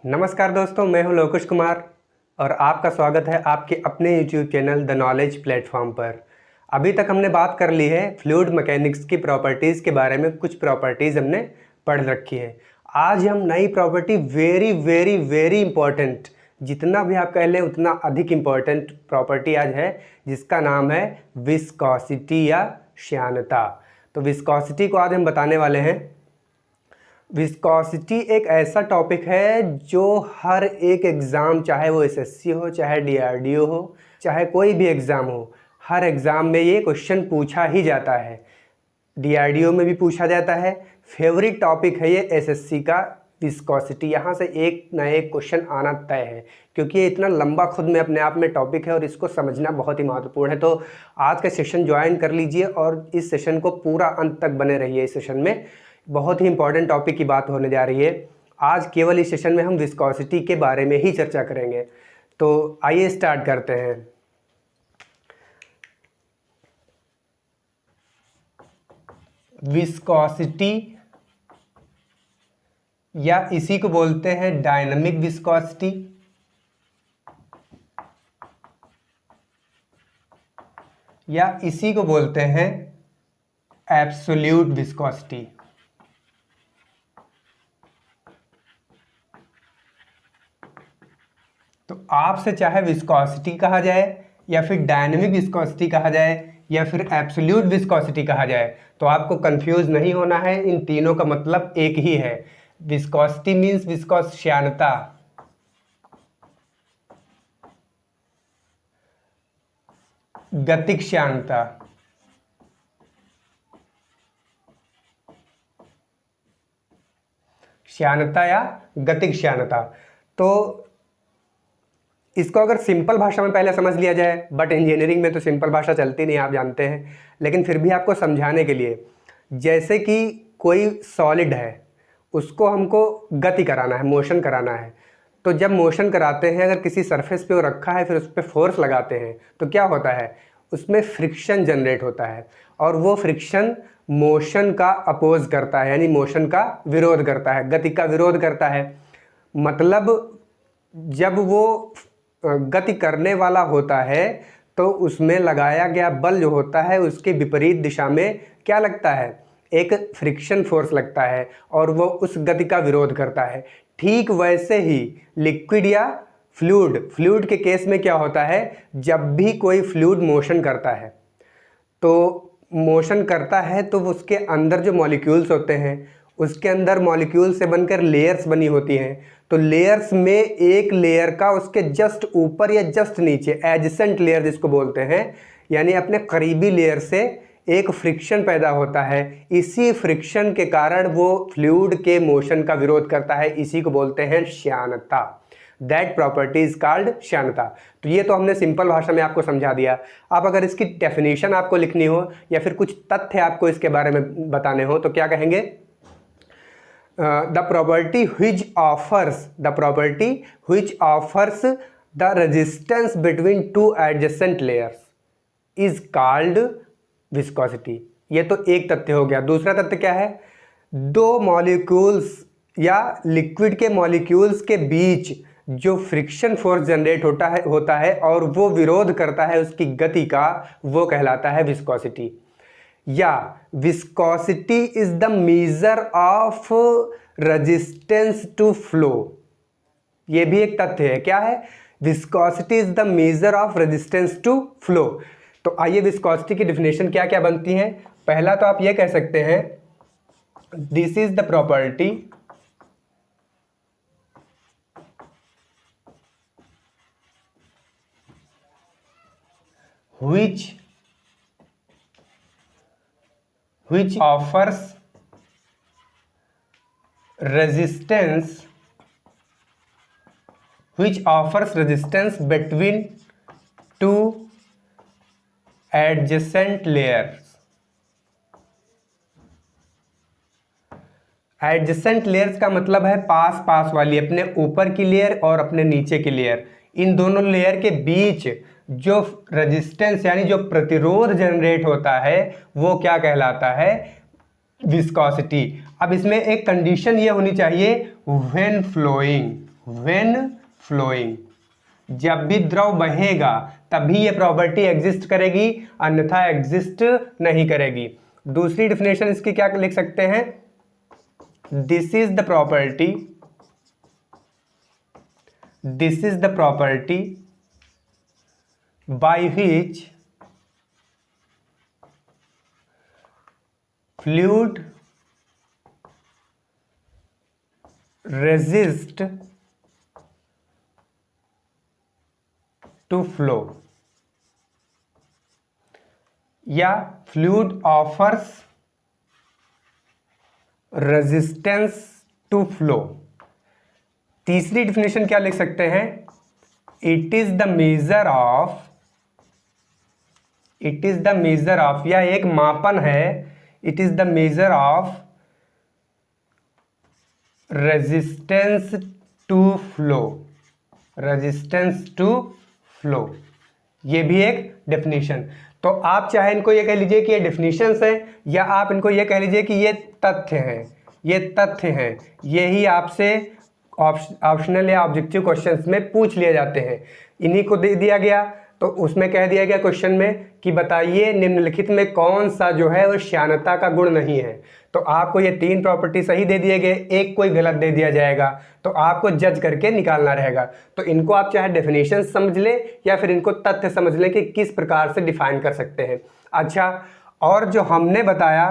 नमस्कार दोस्तों, मैं हूं लोकेश कुमार और आपका स्वागत है आपके अपने YouTube channel the knowledge platform पर। अभी तक हमने बात कर ली है फ्लूइड मैकेनिक्स की प्रॉपर्टीज़ के बारे में। कुछ प्रॉपर्टीज़ हमने पढ़ रखी है। आज हम नई property very very very important, जितना भी आप कह लें उतना अधिक इम्पॉर्टेंट प्रॉपर्टी आज है, जिसका नाम है विस्कोसिटी या श्यानता। तो विस्कोसिटी को आज हम बताने वाले हैं। विस्कोसिटी एक ऐसा टॉपिक है जो हर एक एग्ज़ाम, चाहे वो एसएससी हो, चाहे डीआरडीओ हो, चाहे कोई भी एग्ज़ाम हो, हर एग्ज़ाम में ये क्वेश्चन पूछा ही जाता है। डीआरडीओ में भी पूछा जाता है। फेवरेट टॉपिक है ये एसएससी का विस्कोसिटी। यहाँ से एक ना एक क्वेश्चन आना तय है, क्योंकि ये इतना लंबा खुद में अपने आप में टॉपिक है और इसको समझना बहुत ही महत्वपूर्ण है। तो आज का सेशन ज्वाइन कर लीजिए और इस सेशन को पूरा अंत तक बने रहिए। इस सेशन में बहुत ही इंपॉर्टेंट टॉपिक की बात होने जा रही है। आज केवल इस सेशन में हम विस्कोसिटी के बारे में ही चर्चा करेंगे। तो आइए स्टार्ट करते हैं। विस्कोसिटी या इसी को बोलते हैं डायनामिक विस्कोसिटी, या इसी को बोलते हैं एब्सोल्यूट विस्कोसिटी। तो आपसे चाहे विस्कोसिटी कहा जाए या फिर डायनामिक विस्कोसिटी कहा जाए या फिर एब्सोल्यूट विस्कोसिटी कहा जाए, तो आपको कंफ्यूज नहीं होना है। इन तीनों का मतलब एक ही है। विस्कोसिटी मीन्स विस्कोस श्यानता, गतिक श्यानता। श्यानता या गतिक श्यानता। तो इसको अगर सिंपल भाषा में पहले समझ लिया जाए, बट इंजीनियरिंग में तो सिंपल भाषा चलती नहीं, आप जानते हैं, लेकिन फिर भी आपको समझाने के लिए, जैसे कि कोई सॉलिड है, उसको हमको गति कराना है, मोशन कराना है। तो जब मोशन कराते हैं, अगर किसी सरफेस पे वो रखा है, फिर उस पर फोर्स लगाते हैं, तो क्या होता है, उसमें फ्रिक्शन जनरेट होता है और वो फ्रिक्शन मोशन का अपोज करता है, यानी मोशन का विरोध करता है, गति का विरोध करता है। मतलब जब वो गति करने वाला होता है तो उसमें लगाया गया बल जो होता है उसके विपरीत दिशा में क्या लगता है, एक फ्रिक्शन फोर्स लगता है और वो उस गति का विरोध करता है। ठीक वैसे ही लिक्विड या फ्लूइड के केस में क्या होता है, जब भी कोई फ्लूइड मोशन करता है तो उसके अंदर जो मॉलिक्यूल्स होते हैं, उसके अंदर मॉलिक्यूल से बनकर लेयर्स बनी होती हैं। तो लेयर्स में एक लेयर का उसके जस्ट ऊपर या जस्ट नीचे, एडजेसेंट लेयर जिसको बोलते हैं, यानी अपने करीबी लेयर से एक फ्रिक्शन पैदा होता है। इसी फ्रिक्शन के कारण वो फ्लूइड के मोशन का विरोध करता है। इसी को बोलते हैं श्यानता। दैट प्रॉपर्टी इज कॉल्ड श्यानता। तो ये तो हमने सिंपल भाषा में आपको समझा दिया। अब अगर इसकी डेफिनेशन आपको लिखनी हो या फिर कुछ तथ्य आपको इसके बारे में बताने हो तो क्या कहेंगे? The property which offers the resistance between two adjacent layers is called viscosity। ये तो एक तथ्य हो गया। दूसरा तथ्य क्या है? दो मॉलिक्यूल्स या लिक्विड के मॉलिक्यूल्स के बीच जो फ्रिक्शन फोर्स जनरेट होता है और वो विरोध करता है उसकी गति का, वो कहलाता है विस्कोसिटी। या viscosity is the measure of resistance to flow. ये भी एक तथ्य है। क्या है? Viscosity is the measure of resistance to flow. तो आइए विस्कोसिटी की डिफिनेशन क्या क्या बनती है। पहला तो आप ये कह सकते हैं, this is the property which offers resistance between two adjacent layers। Adjacent layers का मतलब है पास पास वाली, अपने ऊपर की लेयर और अपने नीचे की लेयर। इन दोनों लेयर के बीच जो रेजिस्टेंस यानी जो प्रतिरोध जनरेट होता है वो क्या कहलाता है? विस्कोसिटी। अब इसमें एक कंडीशन ये होनी चाहिए, व्हेन फ्लोइंग। व्हेन फ्लोइंग, जब भी द्रव बहेगा तभी ये प्रॉपर्टी एग्जिस्ट करेगी, अन्यथा एग्जिस्ट नहीं करेगी। दूसरी डिफिनेशन इसकी क्या लिख सकते हैं, this is the property, this is the property by which fluid resist to flow, या fluid offers resistance to flow. तीसरी डिफिनेशन क्या लिख सकते हैं, it is the measure of, it is the measure of, या एक मापन है, it is the measure of resistance to flow, resistance to flow, ये भी एक डेफिनेशन। तो आप चाहे इनको ये कह लीजिए कि ये डेफिनेशंस हैं, या आप इनको ये कह लीजिए कि ये तथ्य हैं, ये तथ्य हैं, यही आपसे ऑप्शनल या ऑब्जेक्टिव क्वेश्चंस में पूछ लिए जाते हैं। इन्हीं को दे दिया गया, तो उसमें कह दिया गया क्वेश्चन में कि बताइए निम्नलिखित में कौन सा जो है वो श्यानता का गुण नहीं है। तो आपको ये 3 प्रॉपर्टी सही दे दिए गए, एक कोई गलत दे दिया जाएगा, तो आपको जज करके निकालना रहेगा। तो इनको आप चाहे डेफिनेशन समझ लें या फिर इनको तथ्य समझ लें कि किस प्रकार से डिफाइन कर सकते हैं। अच्छा, और जो हमने बताया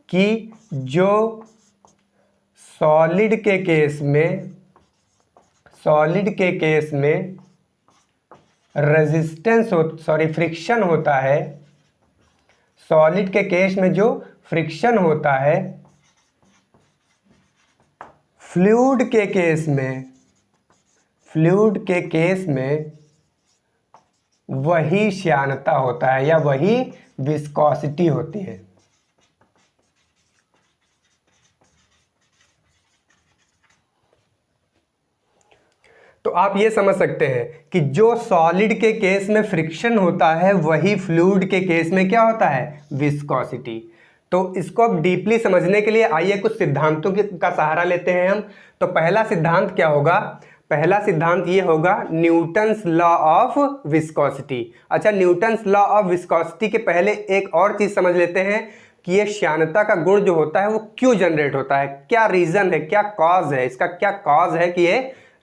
कि जो सॉलिड के केस में, सॉलिड के केस में रेजिस्टेंस फ्रिक्शन होता है, सॉलिड के केस में जो फ्रिक्शन होता है, फ्लूइड के केस में, फ्लूइड के केस में वही श्यानता होता है या वही विस्कोसिटी होती है। तो आप ये समझ सकते हैं कि जो सॉलिड के केस में फ्रिक्शन होता है वही फ्लूइड के केस में क्या होता है, विस्कोसिटी। तो इसको अब डीपली समझने के लिए आइए कुछ सिद्धांतों का सहारा लेते हैं हम। तो पहला सिद्धांत क्या होगा, पहला सिद्धांत ये होगा न्यूटन्स लॉ ऑफ विस्कोसिटी। अच्छा, न्यूटन्स लॉ ऑफ विस्कोसिटी के पहले एक और चीज समझ लेते हैं कि ये श्यानता का गुण जो होता है वो क्यों जनरेट होता है, क्या रीजन है, क्या कॉज है, इसका क्या कॉज है कि ये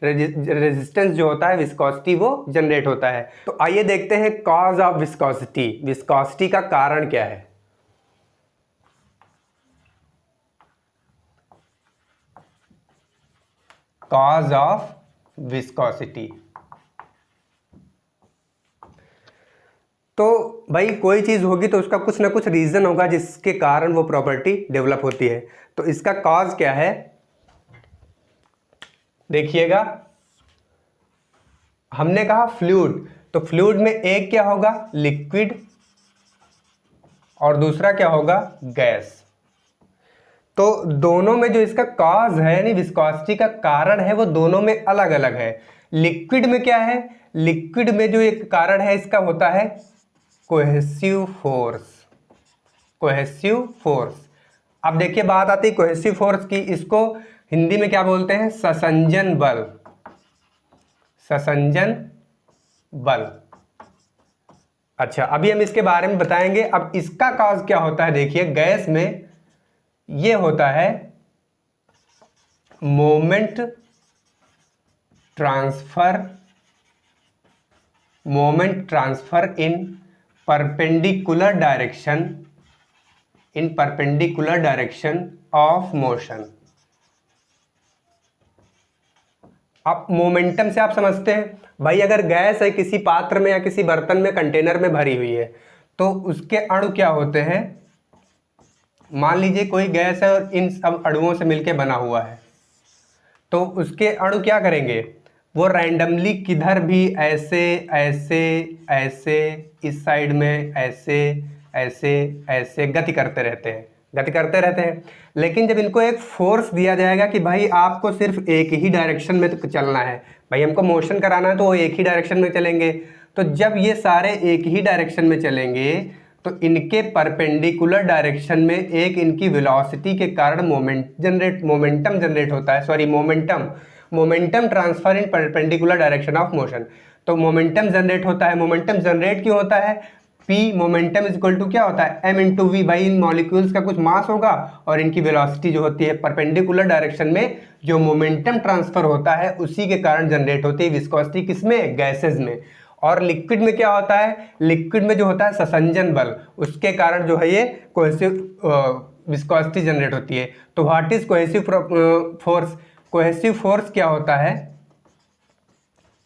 रेजिस्टेंस जो होता है विस्कोसिटी वो जनरेट होता है। तो आइए देखते हैं कॉज ऑफ विस्कोसिटी, विस्कोसिटी का कारण क्या है। कॉज ऑफ विस्कोसिटी, तो भाई कोई चीज होगी तो उसका कुछ ना कुछ रीजन होगा जिसके कारण वो प्रॉपर्टी डेवलप होती है। तो इसका कॉज क्या है, देखिएगा, हमने कहा फ्लूइड, तो फ्लूइड में एक क्या होगा, लिक्विड, और दूसरा क्या होगा, गैस। तो दोनों में जो इसका कॉज है यानी विस्कोसिटी का कारण है वो दोनों में अलग अलग है। लिक्विड में क्या है, लिक्विड में जो एक कारण है इसका होता है कोहेसिव फोर्स, कोहेसिव फोर्स। अब देखिए बात आती है कोहेसिव फोर्स की, इसको हिंदी में क्या बोलते हैं, ससंजन बल, ससंजन बल। अच्छा, अभी हम इसके बारे में बताएंगे। अब इसका कॉज क्या होता है, देखिए गैस में ये होता है moment transfer, moment transfer in perpendicular direction, in perpendicular direction of motion. अब मोमेंटम से आप समझते हैं भाई, अगर गैस है किसी पात्र में या किसी बर्तन में, कंटेनर में भरी हुई है, तो उसके अणु क्या होते हैं, मान लीजिए कोई गैस है और इन सब अणुओं से मिलकर बना हुआ है, तो उसके अणु क्या करेंगे, वो रैंडमली किधर भी ऐसे ऐसे ऐसे, इस साइड में ऐसे ऐसे ऐसे गति करते रहते हैं, गति करते रहते हैं। लेकिन जब इनको एक फोर्स दिया जाएगा कि भाई आपको सिर्फ एक ही डायरेक्शन में तो चलना है, भाई हमको मोशन कराना है तो वो एक ही डायरेक्शन में चलेंगे, तो जब ये सारे एक ही डायरेक्शन में चलेंगे तो इनके परपेंडिकुलर डायरेक्शन में एक इनकी वेलोसिटी के कारण मोमेंटम जनरेट होता है, sorry momentum momentum transfer in perpendicular direction of motion. तो मोमेंटम जनरेट होता है। मोमेंटम जनरेट क्यों होता है? P momentum is equal to क्या होता है? m into V. भाई इन मॉलिक्यूल्स का कुछ मास होगा और इनकी वेलोसिटी जो होती है परपेंडिकुलर डायरेक्शन में जो मोमेंटम ट्रांसफर होता है उसी के कारण जनरेट होती है विस्कोसिटी। किसमें? गैसेज में। और लिक्विड में क्या होता है? लिक्विड में जो होता है ससंजन बल, उसके कारण जो है ये कोहेसिव विस्कोसिटी जनरेट होती है। तो what is cohesive force? Cohesive force क्या होता है?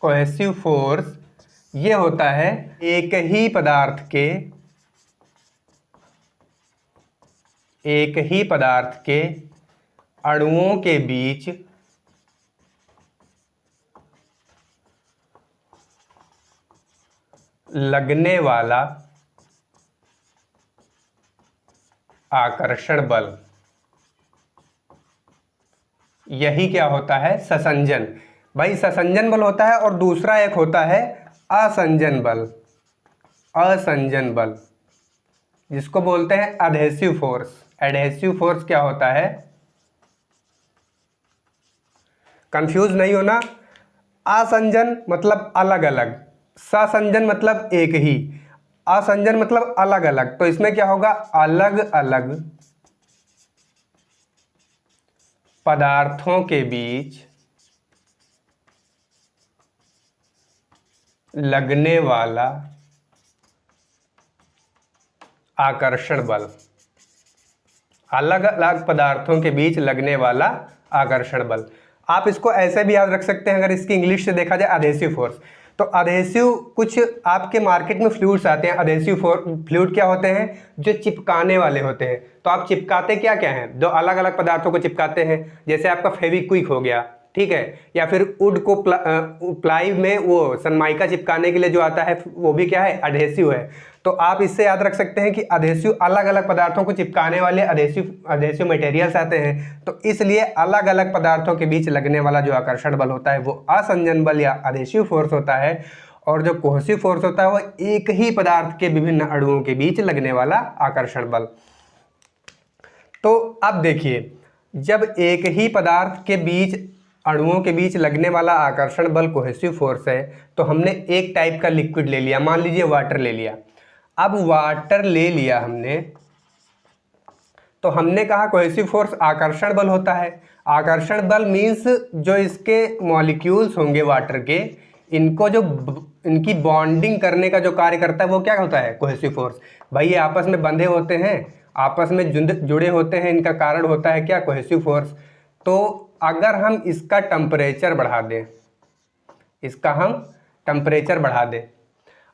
कोहेसिव फोर्स ये होता है एक ही पदार्थ के अणुओं के बीच लगने वाला आकर्षण बल। यही क्या होता है? ससंजन। भाई ससंजन बल होता है और दूसरा एक होता है असंजन बल। असंजन बल जिसको बोलते हैं एडहेसिव फोर्स। एडहेसिव फोर्स क्या होता है? कंफ्यूज नहीं होना। असंजन मतलब अलग अलग, ससंजन मतलब एक ही, असंजन मतलब अलग अलग। तो इसमें क्या होगा? अलग अलग पदार्थों के बीच लगने वाला आकर्षण बल। अलग अलग पदार्थों के बीच लगने वाला आकर्षण बल। आप इसको ऐसे भी याद रख सकते हैं, अगर इसकी इंग्लिश से देखा जाए एडहेसिव फोर्स। तो एडहेसिव कुछ आपके मार्केट में फ्लूइड्स आते हैं। एडहेसिव फ्लूइड क्या होते हैं? जो चिपकाने वाले होते हैं। तो आप चिपकाते क्या क्या हैं? दो अलग अलग पदार्थों को चिपकाते हैं। जैसे आपका फेविक्विक हो गया, ठीक है, या फिर वुड को प्लाई में वो सनमाइका चिपकाने के लिए जो आता है वो भी क्या है? एडहेसिव है। तो आप इससे याद रख सकते हैं कि एडहेसिव अलग अलग पदार्थों को चिपकाने वाले एडहेसिव मटेरियल्स आते हैं। तो इसलिए अलग अलग पदार्थों के बीच लगने वाला जो आकर्षण बल होता है वो असंजन बल या एडहेसिव फोर्स होता है। और जो कोहेसिव फोर्स होता है वो एक ही पदार्थ के विभिन्न अणुओं के बीच लगने वाला आकर्षण बल। तो अब देखिए, जब एक ही पदार्थ के बीच अणुओं के बीच लगने वाला आकर्षण बल कोहेसिव फोर्स है, तो हमने एक टाइप का लिक्विड ले लिया, मान लीजिए वाटर ले लिया। अब वाटर ले लिया हमने, तो हमने कहा कोहेसिव फोर्स आकर्षण बल होता है। आकर्षण बल मीन्स जो इसके मॉलिक्यूल्स होंगे वाटर के, इनको जो इनकी बॉन्डिंग करने का जो कार्य करता है वो क्या होता है? Cohesive force. भाई ये आपस में बंधे होते हैं, आपस में जुड़े होते हैं, इनका कारण होता है क्या? Cohesive force. तो अगर हम इसका टेम्परेचर बढ़ा दें,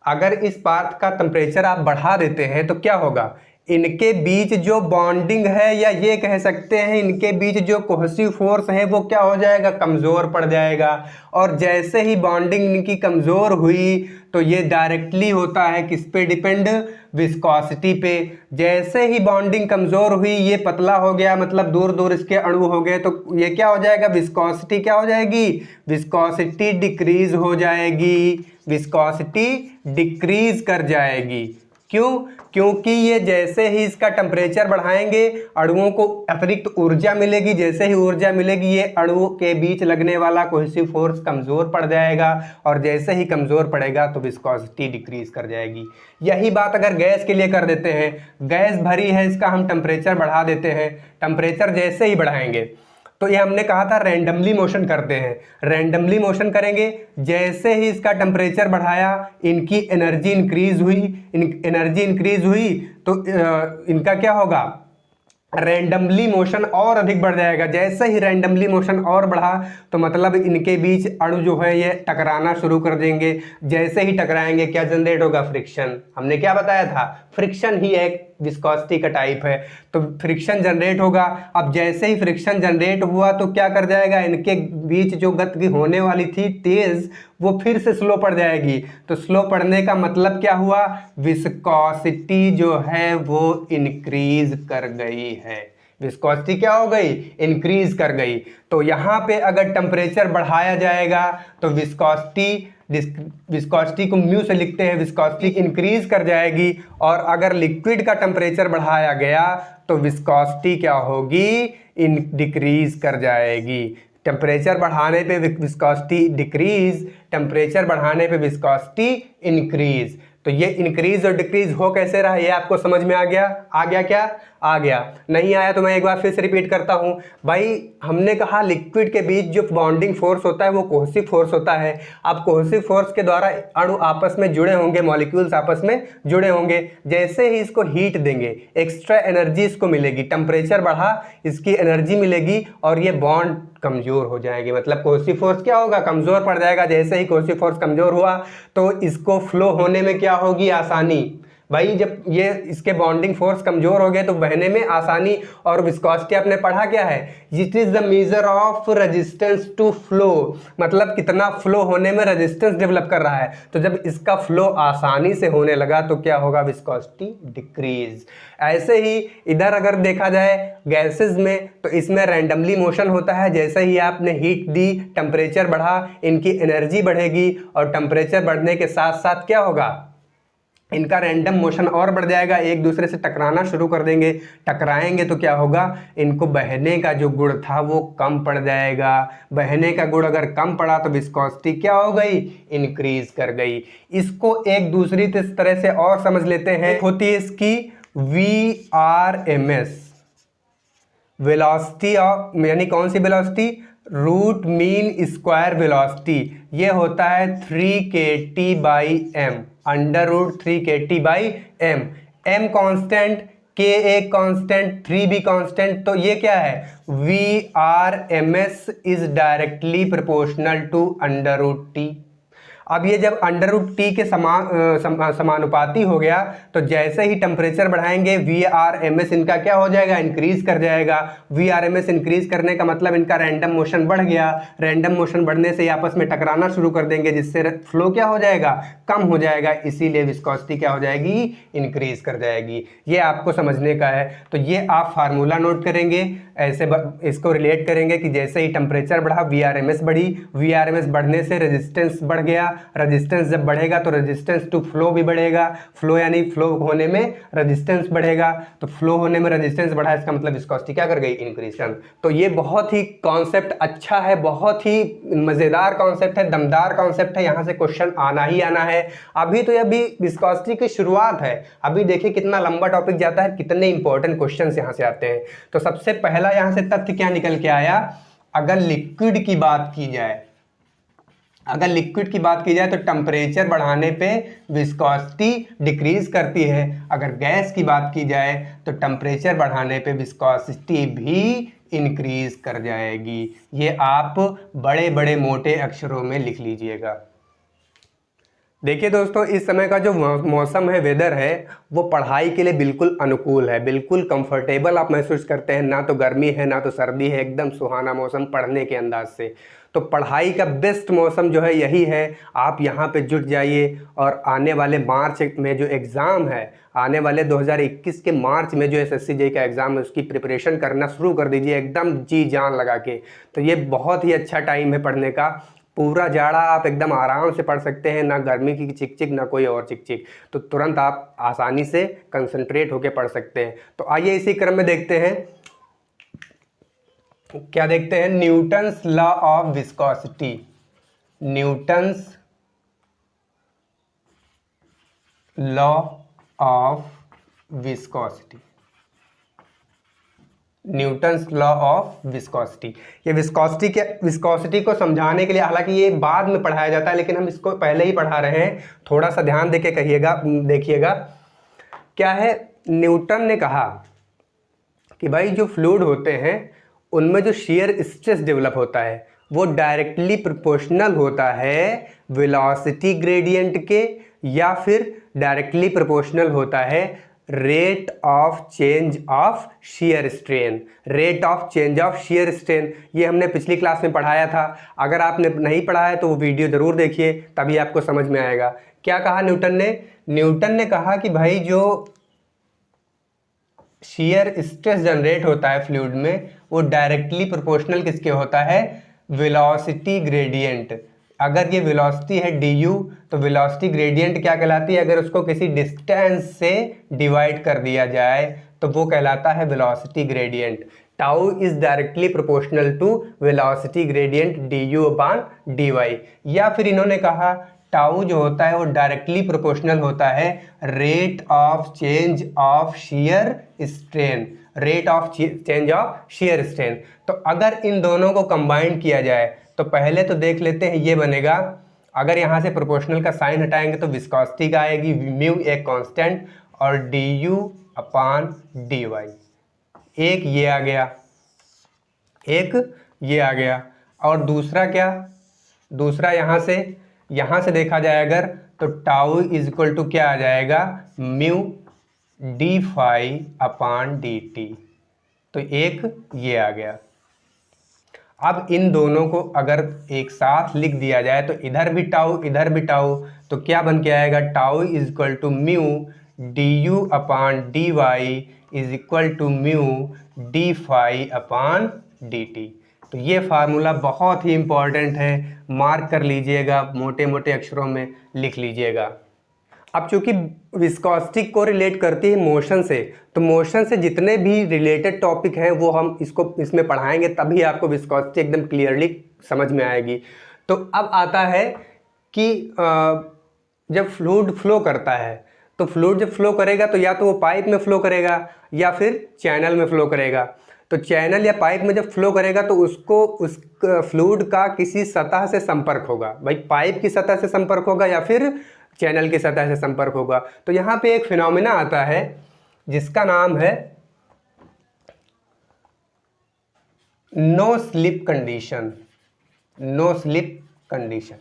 अगर इस पार्ट का टेम्परेचर आप बढ़ा देते हैं तो क्या होगा? इनके बीच जो बॉन्डिंग है, या ये कह सकते हैं इनके बीच जो कोहेसिव फोर्स है वो क्या हो जाएगा? कमज़ोर पड़ जाएगा। और जैसे ही बॉन्डिंग इनकी कमज़ोर हुई तो ये डायरेक्टली होता है किस पे डिपेंड? विस्कोसिटी पे। जैसे ही बॉन्डिंग कमज़ोर हुई, ये पतला हो गया, मतलब दूर दूर इसके अणु हो गए, तो ये क्या हो जाएगा? विस्कोसिटी क्या हो जाएगी? विस्कोसिटी डिक्रीज हो जाएगी, विस्कोसिटी डिक्रीज कर जाएगी। क्यों? क्योंकि ये जैसे ही इसका टेम्परेचर बढ़ाएंगे अणुओं को अतिरिक्त ऊर्जा मिलेगी। जैसे ही ऊर्जा मिलेगी ये अणुओं के बीच लगने वाला कोहेसिव फोर्स कमज़ोर पड़ जाएगा, और जैसे ही कमज़ोर पड़ेगा तो विस्कोसिटी डिक्रीज कर जाएगी। यही बात अगर गैस के लिए कर देते हैं, गैस भरी है, इसका हम टेम्परेचर बढ़ा देते हैं, टेम्परेचर जैसे ही बढ़ाएंगे तो ये हमने कहा था रैंडमली मोशन करते हैं। रैंडमली मोशन करेंगे, जैसे ही इसका टेम्परेचर बढ़ाया इनकी एनर्जी इंक्रीज हुई, तो इनका क्या होगा? रैंडमली मोशन और अधिक बढ़ जाएगा। जैसे ही रैंडमली मोशन और बढ़ा तो मतलब इनके बीच अणु जो है ये टकराना शुरू कर देंगे। जैसे ही टकराएंगे क्या जनरेट होगा? फ्रिक्शन। हमने क्या बताया था? फ्रिक्शन ही एक विस्कोसिटी का टाइप है, तो फ्रिक्शन जनरेट होगा। अब जैसे ही फ्रिक्शन जनरेट हुआ तो क्या कर जाएगा? इनके बीच जो गति होने वाली थी तेज, वो फिर से स्लो पड़ जाएगी। तो स्लो पड़ने का मतलब क्या हुआ? विस्कोसिटी जो है वो इंक्रीज कर गई है। विस्कोसिटी क्या हो गई? इंक्रीज कर गई। तो यहाँ पे अगर टेम्परेचर बढ़ाया जाएगा तो विस्कोसिटी को म्यू से लिखते हैं, विस्कोसिटी इंक्रीज कर जाएगी। और अगर लिक्विड का टेम्परेचर बढ़ाया गया तो विस्कोसिटी क्या होगी? डिक्रीज कर जाएगी। टेम्परेचर बढ़ाने पे विस्कोसिटी डिक्रीज, टेम्परेचर बढ़ाने पे विस्कोसिटी इंक्रीज। तो ये इंक्रीज और डिक्रीज हो कैसे रहा, ये आपको समझ में आ गया? आ गया क्या? आ गया। नहीं आया तो मैं एक बार फिर से रिपीट करता हूँ। भाई हमने कहा लिक्विड के बीच जो बॉन्डिंग फोर्स होता है वो कोहेसिव फोर्स होता है। अब कोहेसिव फोर्स के द्वारा अणु आपस में जुड़े होंगे, मॉलिक्यूल्स आपस में जुड़े होंगे। जैसे ही इसको हीट देंगे एक्स्ट्रा एनर्जी इसको मिलेगी, टेम्परेचर बढ़ा इसकी एनर्जी मिलेगी और ये बॉन्ड कमजोर हो जाएगी। मतलब कोहेसिव फोर्स क्या होगा? कमजोर पड़ जाएगा। जैसे ही कोहेसिव फोर्स कमजोर हुआ तो इसको फ्लो होने में क्या होगी? आसानी। भाई जब ये इसके बॉन्डिंग फोर्स कमजोर हो गए तो बहने में आसानी। और विस्कोसिटी आपने पढ़ा क्या है? It is the measure of resistance to flow, मतलब कितना फ्लो होने में रेजिस्टेंस डेवलप कर रहा है। तो जब इसका फ्लो आसानी से होने लगा तो क्या होगा? Viscosity decrease. ऐसे ही इधर अगर देखा जाए गैसेस में तो इसमें रैंडमली मोशन होता है। जैसे ही आपने हीट दी, टेम्परेचर बढ़ा, इनकी एनर्जी बढ़ेगी और टेम्परेचर बढ़ने के साथ साथ क्या होगा? इनका रैंडम मोशन और बढ़ जाएगा, एक दूसरे से टकराना शुरू कर देंगे। टकराएंगे तो क्या होगा? इनको बहने का जो गुण था वो कम पड़ जाएगा। बहने का गुण अगर कम पड़ा तो विस्कोसिटी क्या हो गई? इंक्रीज कर गई। इसको एक दूसरी तरह से और समझ लेते हैं। होती है इसकी VRMS, वेलोसिटी ऑफ, यानी कौन सी velocity? Root mean square velocity. ये होता है 3kT/m, under root 3kT/m। m constant, k एक कांस्टेंट, 3 भी कांस्टेंट। तो ये क्या है? VRMS is directly proportional to under root t। अब ये जब अंडर रूट टी के समानुपाती हो गया तो जैसे ही टेम्परेचर बढ़ाएंगे VRMS इनका क्या हो जाएगा? इंक्रीज कर जाएगा। VRMS इंक्रीज करने का मतलब इनका रैंडम मोशन बढ़ गया। रैंडम मोशन बढ़ने से आपस में टकराना शुरू कर देंगे, जिससे फ्लो क्या हो जाएगा? कम हो जाएगा। इसीलिए विस्कोसिटी क्या हो जाएगी? इंक्रीज कर जाएगी। ये आपको समझने का है। तो ये आप फार्मूला नोट करेंगे, ऐसे इसको रिलेट करेंगे कि जैसे ही टेम्परेचर बढ़ा VRMS बढ़ी, VRMS बढ़ने से रेजिस्टेंस बढ़ गया। रेजिस्टेंस जब बढ़ेगा तो रेजिस्टेंस टू फ्लो भी बढ़ेगा। फ्लो यानी फ्लो होने में रेजिस्टेंस बढ़ेगा, तो फ्लो होने में रेजिस्टेंस बढ़ा, इसका मतलब विस्कोसिटी क्या कर गई? इंक्रीज। तो ये बहुत ही कॉन्सेप्ट अच्छा है, बहुत ही मजेदार कॉन्सेप्ट है, दमदार कॉन्सेप्ट है। यहाँ से क्वेश्चन आना ही आना है। अभी तो अभी विस्कोसिटी की शुरुआत है। अभी देखिए कितना लंबा टॉपिक जाता है, कितने इंपॉर्टेंट क्वेश्चन यहाँ से आते हैं। तो सबसे पहला यहाँ से तथ्य क्या निकल के आया? अगर लिक्विड की बात की जाए, अगर लिक्विड की बात की जाए तो टेम्परेचर बढ़ाने पे विस्कोसिटी डिक्रीज करती है। अगर गैस की बात की जाए तो टेम्परेचर बढ़ाने पे विस्कोसिटी भी इंक्रीज कर जाएगी। ये आप बड़े बड़े मोटे अक्षरों में लिख लीजिएगा। देखिए दोस्तों, इस समय का जो मौसम है, वेदर है, वो पढ़ाई के लिए बिल्कुल अनुकूल है, बिल्कुल कंफर्टेबल आप महसूस करते हैं। ना तो गर्मी है ना तो सर्दी है, एकदम सुहाना मौसम पढ़ने के अंदाज से। तो पढ़ाई का बेस्ट मौसम जो है यही है। आप यहाँ पे जुट जाइए और आने वाले मार्च में जो एग्ज़ाम है, आने वाले 2021 के मार्च में जो SSC JEE का एग्ज़ाम है उसकी प्रिपरेशन करना शुरू कर दीजिए, एकदम जी जान लगा के। तो ये बहुत ही अच्छा टाइम है पढ़ने का। पूरा जाड़ा आप एकदम आराम से पढ़ सकते हैं, ना गर्मी की चिकचिक ना कोई और चिकचिक। तो तुरंत आप आसानी से कंसंट्रेट होकर पढ़ सकते हैं। तो आइए इसी क्रम में देखते हैं, क्या देखते हैं? Newton's law of viscosity. Newton's law of viscosity, Newton's law of viscosity. ये विस्कोसिटी को समझाने के लिए, हालांकि ये बाद में पढ़ाया जाता है लेकिन हम इसको पहले ही पढ़ा रहे हैं, थोड़ा सा ध्यान देके देखिएगा। क्या है? न्यूटन ने कहा कि भाई जो फ्लूइड होते हैं उनमें जो शियर स्ट्रेस डेवलप होता है वो डायरेक्टली प्रोपोर्शनल होता है वेलोसिटी ग्रेडियंट के, या फिर डायरेक्टली प्रोपोर्शनल होता है rate of change of shear strain. Rate of change of shear strain ये हमने पिछली क्लास में पढ़ाया था। अगर आपने नहीं पढ़ा है तो वो वीडियो ज़रूर देखिए, तभी आपको समझ में आएगा। क्या कहा न्यूटन ने? न्यूटन ने कहा कि भाई जो शियर स्ट्रेस जनरेट होता है फ्लूइड में वो डायरेक्टली प्रोपोर्शनल किसके होता है? Velocity gradient. अगर ये वेलोसिटी है du तो वेलोसिटी ग्रेडियंट क्या कहलाती है? अगर उसको किसी डिस्टेंस से डिवाइड कर दिया जाए तो वो कहलाता है velocity gradient. Tau is directly proportional to velocity gradient du upon dy, या फिर इन्होंने कहा टाउ जो होता है वो डायरेक्टली प्रोपोर्शनल होता है rate of change of shear strain, rate of change of shear strain. तो अगर इन दोनों को कंबाइन किया जाए तो पहले तो देख लेते हैं ये बनेगा, अगर यहाँ से प्रोपोर्शनल का साइन हटाएंगे तो विस्कोसिटी का आएगी म्यू एक कांस्टेंट और du अपान dy, एक ये आ गया, एक ये आ गया, और दूसरा क्या, दूसरा यहाँ से देखा जाए अगर तो टाउ इज इक्वल टू क्या आ जाएगा mu D phi upon D T, तो एक ये आ गया। अब इन दोनों को अगर एक साथ लिख दिया जाए तो इधर भी टाउ इधर भी टाउ, तो क्या बन के आएगा tau is equal to mu D you upon D Y is equal to mu D phi upon D T. तो ये फार्मूला बहुत ही इम्पॉर्टेंट है, मार्क कर लीजिएगा, मोटे मोटे अक्षरों में लिख लीजिएगा। अब चूंकि विस्कोसिटी को रिलेट करती है मोशन से, तो मोशन से जितने भी रिलेटेड टॉपिक हैं वो हम इसमें पढ़ाएंगे, तभी आपको विस्कोसिटी एकदम क्लियरली समझ में आएगी। तो अब आता है कि जब फ्लूइड फ्लो करता है, तो फ्लूइड जब फ्लो करेगा तो या तो वो पाइप में फ्लो करेगा या फिर चैनल में फ्लो करेगा। तो चैनल या पाइप में जब फ्लो करेगा तो उसको उस फ्लूइड का किसी सतह से संपर्क होगा, भाई पाइप की सतह से संपर्क होगा या फिर चैनल की सतह से संपर्क होगा। तो यहाँ पे एक फिनोमिना आता है जिसका नाम है no slip condition, no slip condition.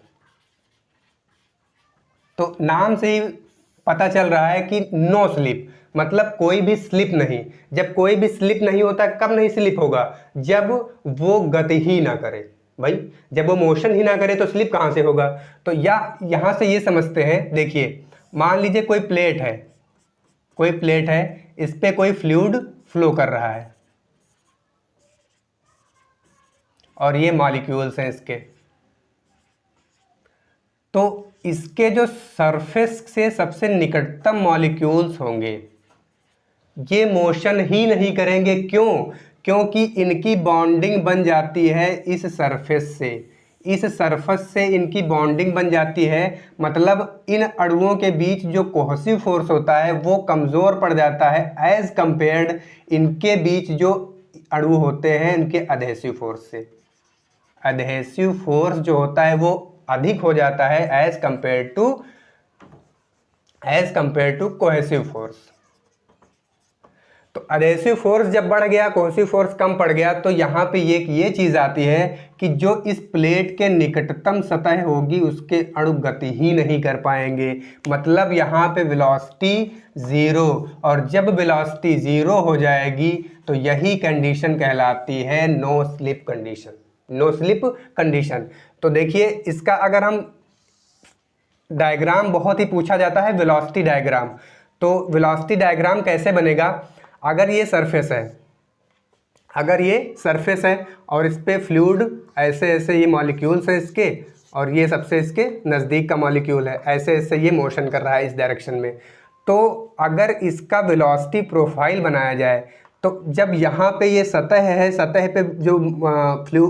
तो नाम से ही पता चल रहा है कि नो स्लिप मतलब कोई भी स्लिप नहीं। जब कोई भी स्लिप नहीं होता, कब नहीं स्लिप होगा, जब वो गति ही ना करे। भाई जब वो मोशन ही ना करे तो स्लिप कहाँ से होगा। तो यहाँ से ये समझते हैं, देखिए मान लीजिए कोई प्लेट है, कोई प्लेट है, इस पे कोई फ्लूइड फ्लो कर रहा है और ये मॉलिक्यूल्स हैं इसके। तो इसके जो सरफेस से सबसे निकटतम मॉलिक्यूल्स होंगे ये मोशन ही नहीं करेंगे। क्यों? क्योंकि इनकी बॉन्डिंग बन जाती है इस सरफेस से, इस सरफेस से इनकी बॉन्डिंग बन जाती है। मतलब इन अणुओं के बीच जो कोहेसिव फोर्स होता है वो कमज़ोर पड़ जाता है एज कंपेयर्ड इनके बीच जो अणु होते हैं इनके अधेसिव फोर्स से। अधेसिव फोर्स जो होता है वो अधिक हो जाता है as compare to cohesive force. तो अधेसिव फोर्स जब बढ़ गया, कोहेसिव फोर्स कम पड़ गया, तो यहाँ पे ये चीज़ आती है कि जो इस प्लेट के निकटतम सतह होगी उसके अणु गति ही नहीं कर पाएंगे। मतलब यहाँ पे वेलोसिटी ज़ीरो, और जब वेलोसिटी ज़ीरो हो जाएगी तो यही कंडीशन कहलाती है no slip condition, no slip condition. तो देखिए इसका अगर हम डायग्राम बहुत ही पूछा जाता है वेलोसिटी डायग्राम, तो वेलोसिटी डायग्राम कैसे बनेगा। अगर ये सरफेस है, अगर ये सरफेस है और इस पे फ्लूइड ऐसे ऐसे ये मॉलिक्यूल्स हैं इसके, और ये सबसे इसके नज़दीक का मॉलिक्यूल है, ऐसे ऐसे ये मोशन कर रहा है इस डायरेक्शन में। तो अगर इसका वेलोसिटी प्रोफाइल बनाया जाए तो जब यहाँ पे ये सतह है, सतह पे जो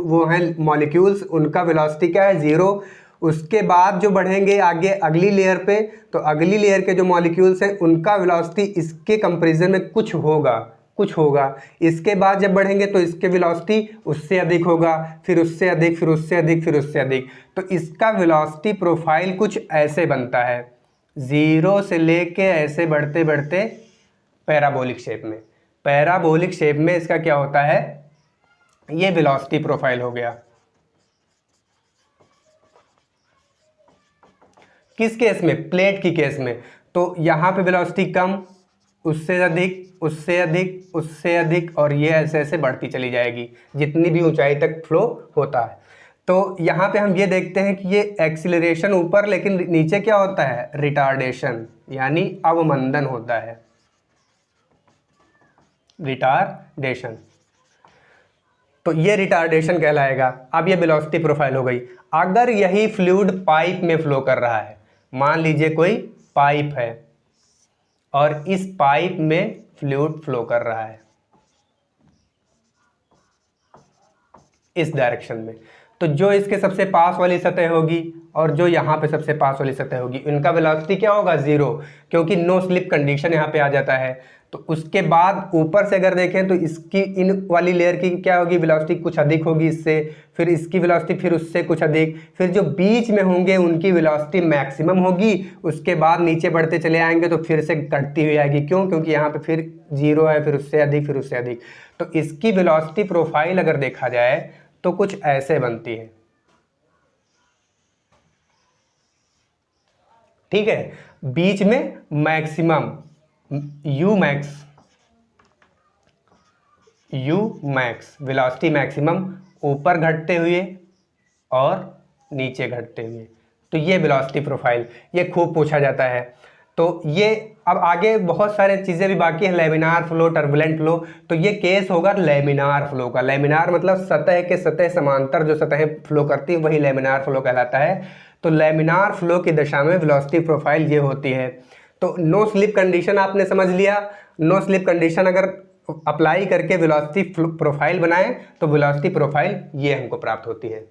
वो हैं मॉलिक्यूल्स, उनका वेलोसिटी क्या है ज़ीरो। उसके बाद जो बढ़ेंगे आगे अगली लेयर पे, तो अगली लेयर के जो मॉलिक्यूल्स हैं उनका वेलोसिटी इसके कंपैरिजन में कुछ होगा। इसके बाद जब बढ़ेंगे तो इसके वेलोसिटी उससे अधिक होगा, फिर उससे अधिक, फिर उससे अधिक, फिर उससे अधिक। तो इसका वेलोसिटी प्रोफाइल कुछ ऐसे बनता है, ज़ीरो से लेके ऐसे बढ़ते बढ़ते पैराबोलिक शेप में। पैराबोलिक शेप में इसका क्या होता है, ये वेलोसिटी प्रोफाइल हो गया। किस केस में? प्लेट की केस में। तो यहाँ पे वेलोसिटी कम, उससे अधिक, उससे अधिक, उससे अधिक, और ये ऐसे ऐसे बढ़ती चली जाएगी जितनी भी ऊंचाई तक फ्लो होता है। तो यहाँ पे हम ये देखते हैं कि ये एक्सीलरेशन ऊपर, लेकिन नीचे क्या होता है, रिटार्डेशन, यानी अवमंदन होता है, रिटार्डेशन। तो ये रिटार्डेशन कहलाएगा। अब ये वेलोसिटी प्रोफाइल हो गई। अगर यही फ्लूइड पाइप में फ्लो कर रहा है, मान लीजिए कोई पाइप है और इस पाइप में फ्लूइड फ्लो कर रहा है, इस डायरेक्शन में। तो जो इसके सबसे पास वाली सतह होगी और जो यहाँ पे सबसे पास वाली सतह होगी, इनका वेलोसिटी क्या होगा, 0, क्योंकि नो स्लिप कंडीशन यहाँ पे आ जाता है। तो उसके बाद ऊपर से अगर देखें तो इसकी इन वाली लेयर की क्या होगी, वेलोसिटी कुछ अधिक होगी इससे, फिर इसकी वेलोसिटी फिर उससे कुछ अधिक, फिर जो बीच में होंगे उनकी वेलोसिटी मैक्सिमम होगी, उसके बाद नीचे बढ़ते चले आएंगे तो फिर से घटती हुई आएगी। क्यों? क्योंकि यहाँ पे फिर 0 है, फिर उससे अधिक, फिर उससे अधिक। तो इसकी वेलोसिटी प्रोफाइल अगर देखा जाए तो कुछ ऐसे बनती है। ठीक है, बीच में maximum you max velocity maximum, ऊपर घटते हुए और नीचे घटते हुए। तो ये वेलोसिटी प्रोफाइल, ये खूब पूछा जाता है। तो ये अब आगे बहुत सारे चीज़ें भी बाकी हैं, लेमिनार फ्लो, टर्बुलेंट फ्लो। तो ये केस होगा लेमिनार फ्लो का। लेमिनार मतलब सतह के सतह समांतर जो सतहें फ्लो करती है वही लेमिनार फ्लो कहलाता है। तो लेमिनार फ्लो की दशा में वेलोसिटी प्रोफाइल ये होती है। तो नो स्लिप कंडीशन आपने समझ लिया। नो स्लिप कंडीशन अगर अप्लाई करके वेलोसिटी प्रोफाइल बनाएं तो वेलोसिटी प्रोफाइल ये हमको प्राप्त होती है।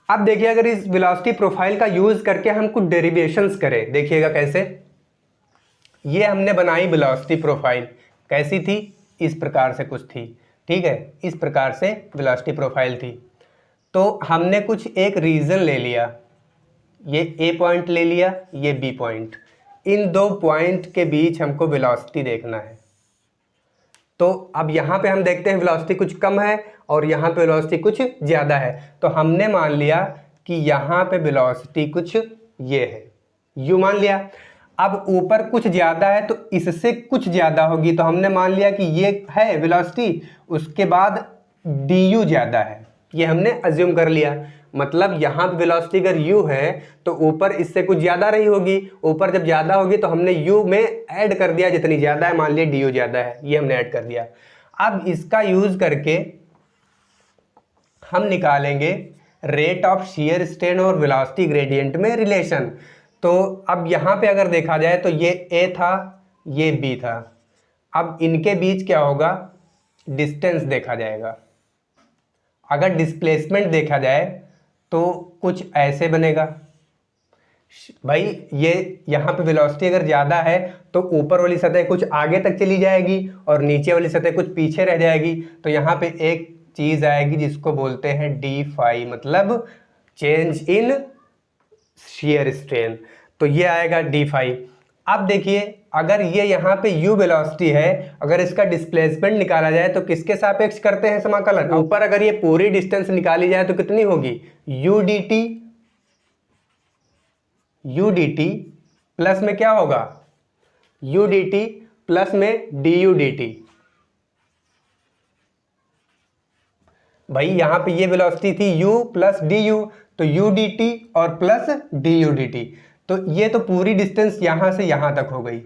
अब देखिए, अगर इस वेलोसिटी प्रोफाइल का यूज करके हम कुछ डेरिवेशंस करें, देखिएगा कैसे। ये हमने बनाई वेलोसिटी प्रोफाइल, कैसी थी, इस प्रकार से कुछ थी। ठीक है, इस प्रकार से वेलोसिटी प्रोफाइल थी। तो हमने कुछ एक रीजन ले लिया, ये ए पॉइंट ले लिया, ये बी पॉइंट। इन दो पॉइंट के बीच हमको वेलोसिटी देखना है। तो अब यहाँ पे हम देखते हैं वेलोसिटी कुछ कम है और यहाँ पे वेलोसिटी कुछ ज़्यादा है। तो हमने मान लिया कि यहाँ पे वेलोसिटी कुछ ये है, यू मान लिया। अब ऊपर कुछ ज़्यादा है तो इससे कुछ ज़्यादा होगी, तो हमने मान लिया कि ये है वेलोसिटी, उसके बाद डी यू ज़्यादा है, ये हमने अज्यूम कर लिया। मतलब यहाँ पे वेलोसिटी अगर u है तो ऊपर इससे कुछ ज़्यादा रही होगी, ऊपर जब ज़्यादा होगी तो हमने u में ऐड कर दिया, जितनी ज़्यादा है, मान लिया du ज़्यादा है, ये हमने ऐड कर दिया। अब इसका यूज़ करके हम निकालेंगे रेट ऑफ शियर स्ट्रेन और वेलोसिटी ग्रेडियंट में रिलेशन। तो अब यहाँ पे अगर देखा जाए तो ये a था, ये b था। अब इनके बीच क्या होगा, डिस्टेंस देखा जाएगा। अगर डिस्प्लेसमेंट देखा जाए तो कुछ ऐसे बनेगा। भाई ये यहाँ पे वेलोसिटी अगर ज़्यादा है तो ऊपर वाली सतह कुछ आगे तक चली जाएगी और नीचे वाली सतह कुछ पीछे रह जाएगी। तो यहाँ पे एक चीज़ आएगी जिसको बोलते हैं डी फाई, मतलब चेंज इन शियर स्ट्रेन। तो ये आएगा डी फाई। अब देखिए, अगर ये यहाँ पे u वेलोसिटी है, अगर इसका डिस्प्लेसमेंट निकाला जाए तो किसके सापेक्ष करते हैं समाकलन। ऊपर अगर ये पूरी डिस्टेंस निकाली जाए तो कितनी होगी, u dt प्लस में क्या होगा, u dt प्लस में du dt। भाई यहाँ पे ये वेलोसिटी थी u प्लस du, तो u dt और प्लस du dt। तो ये तो पूरी डिस्टेंस यहाँ से यहाँ तक हो गई।